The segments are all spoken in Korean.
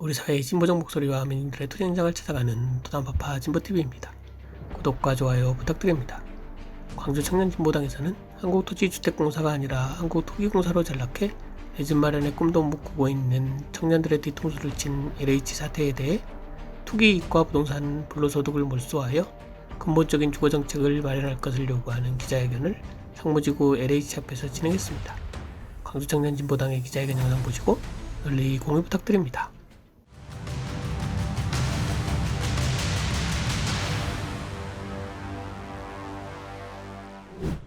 우리 사회의 진보적 목소리와 민중들의 투쟁 현장을 찾아가는 도단파파 진보TV입니다. 구독과 좋아요 부탁드립니다. 광주 청년진보당에서는 한국토지주택공사가 아니라 한국토기공사로 전락해 내 집 마련의 꿈도 못 꾸고 있는 청년들의 뒤통수를 친 LH 사태에 대해 투기 이익과 부동산 불로소득을 몰수하여 근본적인 주거정책을 마련할 것을 요구하는 기자회견을 상무지구 LH 앞에서 진행했습니다. 광주 청년진보당의 기자회견 영상 보시고 널리 공유 부탁드립니다.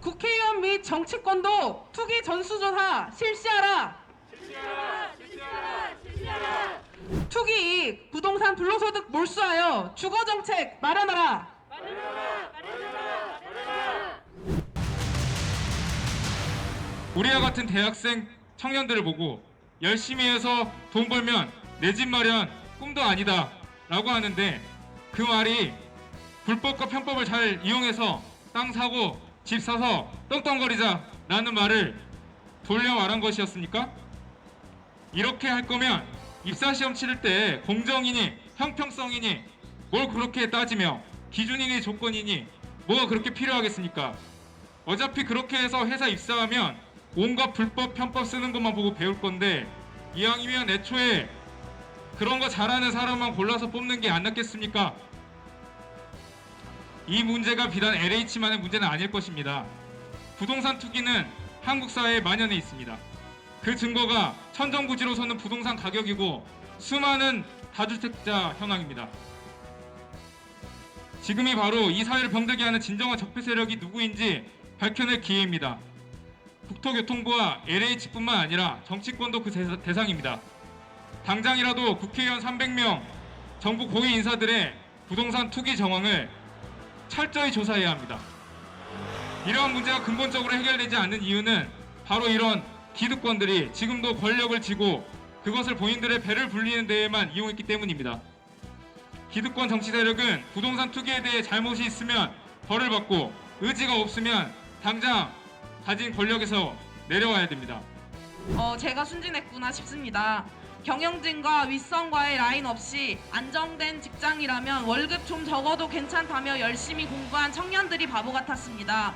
국회의원 및 정치권도 투기 전수조사 실시하라. 투기 이익, 부동산 불로소득 몰수하여 주거정책 마련하라. 우리와 같은 대학생 청년들을 보고 열심히 해서 돈 벌면 내 집 마련 꿈도 아니다 라고 하는데, 그 말이 불법과 편법을 잘 이용해서 땅 사고 집 사서 떵떵거리자 라는 말을 돌려 말한 것이었습니까? 이렇게 할 거면 입사시험 치를 때 공정이니 형평성이니 뭘 그렇게 따지며 기준이니 조건이니 뭐가 그렇게 필요하겠습니까? 어차피 그렇게 해서 회사 입사하면 온갖 불법 편법 쓰는 것만 보고 배울 건데, 이왕이면 애초에 그런 거 잘하는 사람만 골라서 뽑는 게 안 낫겠습니까? 이 문제가 비단 LH만의 문제는 아닐 것입니다. 부동산 투기는 한국 사회에 만연해 있습니다. 그 증거가 천정부지로 서는 부동산 가격이고 수많은 다주택자 현황입니다. 지금이 바로 이 사회를 병들게 하는 진정한 적폐 세력이 누구인지 밝혀낼 기회입니다. 국토교통부와 LH뿐만 아니라 정치권도 그 대상입니다. 당장이라도 국회의원 300명, 정부 고위 인사들의 부동산 투기 정황을 철저히 조사해야 합니다. 이러한 문제가 근본적으로 해결되지 않는 이유는 바로 이런 기득권들이 지금도 권력을 쥐고 그것을 본인들의 배를 불리는 데에만 이용했기 때문입니다. 기득권 정치 세력은 부동산 투기에 대해 잘못이 있으면 벌을 받고 의지가 없으면 당장 가진 권력에서 내려와야 됩니다. 제가 순진했구나 싶습니다. 경영진과 윗선과의 라인 없이 안정된 직장이라면 월급 좀 적어도 괜찮다며 열심히 공부한 청년들이 바보 같았습니다.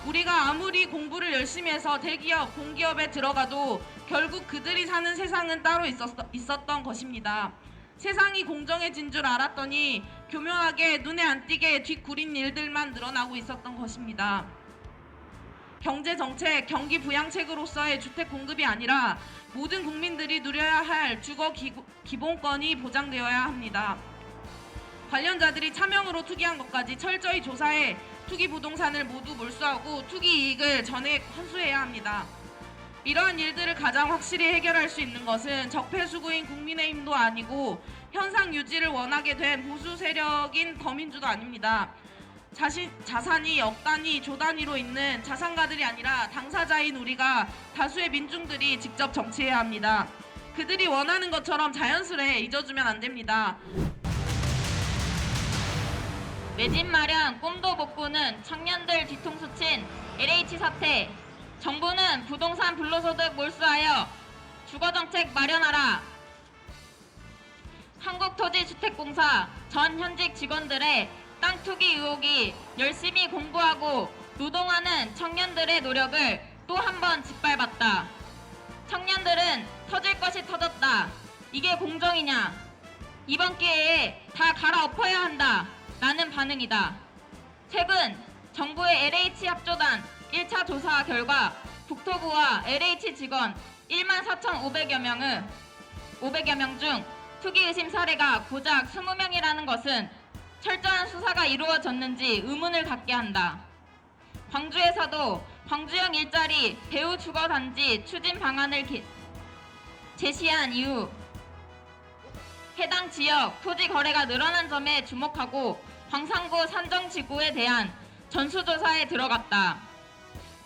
우리가 아무리 공부를 열심히 해서 대기업, 공기업에 들어가도 결국 그들이 사는 세상은 따로 있었던 것입니다. 세상이 공정해진 줄 알았더니 교묘하게 눈에 안 띄게 뒷구린 일들만 늘어나고 있었던 것입니다. 경제정책, 경기부양책으로서의 주택 공급이 아니라 모든 국민들이 누려야 할 주거 기본권이 보장되어야 합니다. 관련자들이 차명으로 투기한 것까지 철저히 조사해 투기 부동산을 모두 몰수하고 투기 이익을 전액 환수해야 합니다. 이러한 일들을 가장 확실히 해결할 수 있는 것은 적폐수구인 국민의힘도 아니고 현상 유지를 원하게 된 보수 세력인 더민주도 아닙니다. 자산이 억 단위, 조 단위로 있는 자산가들이 아니라 당사자인 우리가, 다수의 민중들이 직접 정치해야 합니다. 그들이 원하는 것처럼 자연스레 잊어주면 안 됩니다. 내 집 마련 꿈도 못 꾸는 청년들 뒤통수 친 LH 사태. 정부는 부동산 불로소득 몰수하여 주거정책 마련하라. 한국토지주택공사 전 현직 직원들의 땅 투기 의혹이 열심히 공부하고 노동하는 청년들의 노력을 또 한 번 짓밟았다. 청년들은 터질 것이 터졌다. 이게 공정이냐? 이번 기회에 다 갈아엎어야 한다. 라는 반응이다. 최근 정부의 LH 합조단 1차 조사 결과 국토부와 LH 직원 14,500여 명 중 투기 의심 사례가 고작 20명이라는 것은 철저한 수사가 이루어졌는지 의문을 갖게 한다. 광주에서도 광주형 일자리 배후 주거단지 추진 방안을 제시한 이후 해당 지역 토지 거래가 늘어난 점에 주목하고 광산구 산정지구에 대한 전수조사에 들어갔다.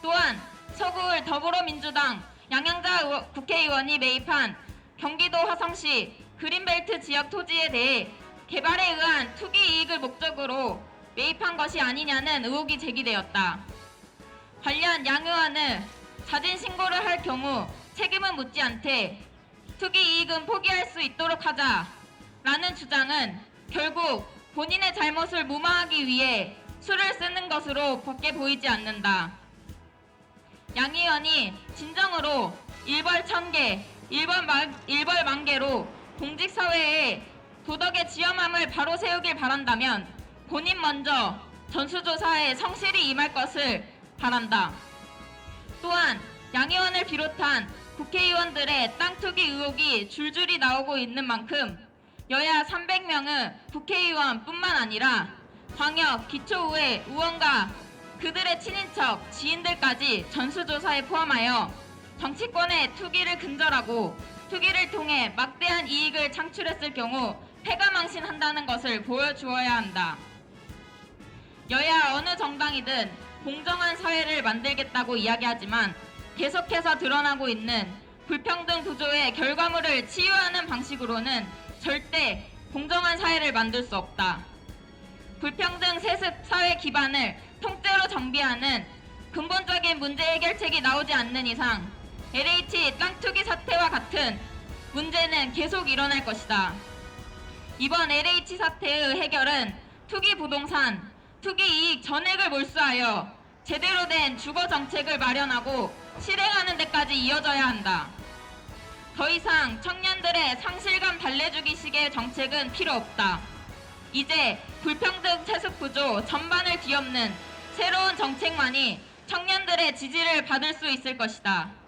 또한 서구울 더불어민주당 양양자 국회의원이 매입한 경기도 화성시 그린벨트 지역 토지에 대해 개발에 의한 투기 이익을 목적으로 매입한 것이 아니냐는 의혹이 제기되었다. 관련 양 의원은 자진 신고를 할 경우 책임은 묻지 않되 투기 이익은 포기할 수 있도록 하자라는 주장은 결국 본인의 잘못을 무마하기 위해 수를 쓰는 것으로 밖에 보이지 않는다. 양 의원이 진정으로 일벌 1000개, 일벌 만개로 공직사회에 도덕의 지엄함을 바로 세우길 바란다면 본인 먼저 전수조사에 성실히 임할 것을 바란다. 또한 양 의원을 비롯한 국회의원들의 땅 투기 의혹이 줄줄이 나오고 있는 만큼 여야 300명의 국회의원뿐만 아니라 광역, 기초의회 의원과 그들의 친인척, 지인들까지 전수조사에 포함하여 정치권의 투기를 근절하고 투기를 통해 막대한 이익을 창출했을 경우 패가망신한다는 것을 보여주어야 한다. 여야 어느 정당이든 공정한 사회를 만들겠다고 이야기하지만 계속해서 드러나고 있는 불평등 구조의 결과물을 치유하는 방식으로는 절대 공정한 사회를 만들 수 없다. 불평등 세습 사회 기반을 통째로 정비하는 근본적인 문제 해결책이 나오지 않는 이상 LH 땅 투기 사태와 같은 문제는 계속 일어날 것이다. 이번 LH 사태의 해결은 투기 부동산, 투기 이익 전액을 몰수하여 제대로 된 주거 정책을 마련하고 실행하는 데까지 이어져야 한다. 더 이상 청년들의 상실감 달래주기식의 정책은 필요 없다. 이제 불평등 세습 구조 전반을 뒤엎는 새로운 정책만이 청년들의 지지를 받을 수 있을 것이다.